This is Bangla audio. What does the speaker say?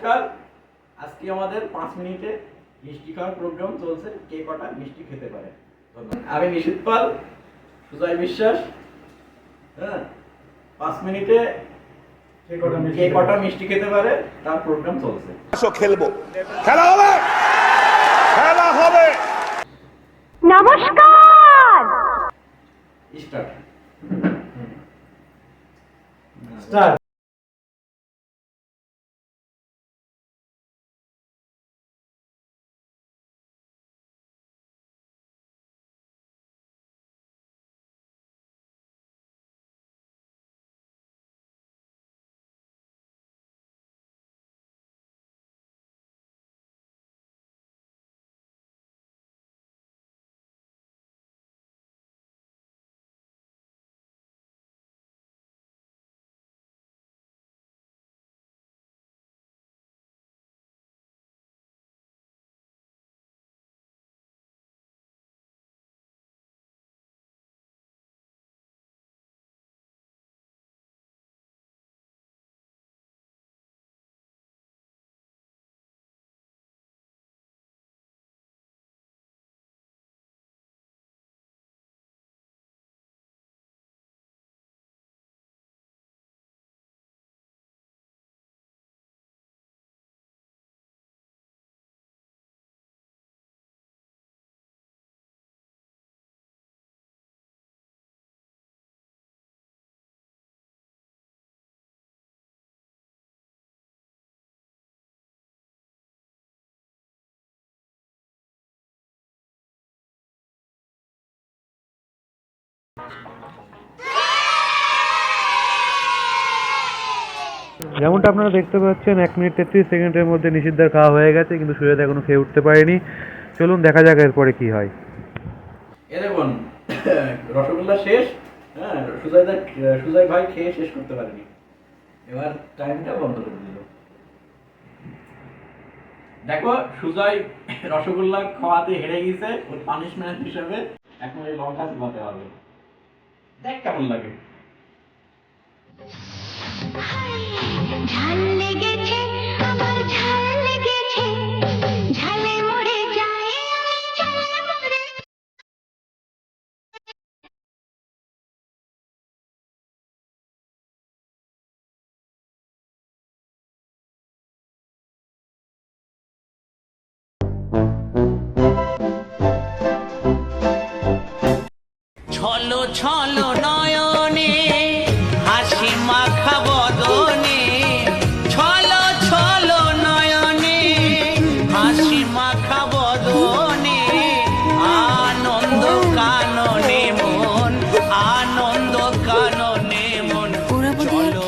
নমস্কার। আজকে আমাদের 5 মিনিটে মিষ্টি খাওয়ার প্রোগ্রাম চলছে। কে কটা মিষ্টি খেতে পারে। আমি নিশিত পাল, সুজয় বিশ্বাস। হ্যাঁ, 5 মিনিটে কে কটা মিষ্টি খেতে পারে তার প্রোগ্রাম চলছে। খেলবো, খেলা হবে, খেলা হবে। নমস্কার। স্টার্ট। যেমনটা আপনারা দেখতে পাচ্ছেন 1 মিনিট 33 সেকেন্ডের মধ্যে নিষিদ্ধের খাওয়া হয়ে গেছে, কিন্তু সুজাতা এখনো খেয়ে উঠতে পারেনি। চলুন দেখা যাক এরপরে কি হয়। দেখুন, রসগোল্লা শেষ। হ্যাঁ, সুজয় ভাই খেয়ে শেষ করতে পারেনি। এবার টাইমটা বন্ধ করে দিল। দেখো, সুজয় রসগোল্লা খাওয়াতে হেরে গেছে। ওর পানিশমেন্ট হিসেবে এখন এই লঙ্কা চিবাতে হবে। দেখ কেমন লাগে। ঝাল লেগেছে, আমার ঝাল লেগেছে, ঝালে মরে যায়, আমি ঝালে মরে। ছলো ছলো নয়নে হাসি মাখা বদনে, ছলো ছলো নয়নে হাসি মাখা বদনে, আনন্দ কাননে মন, আনন্দ কাননে মন, চলো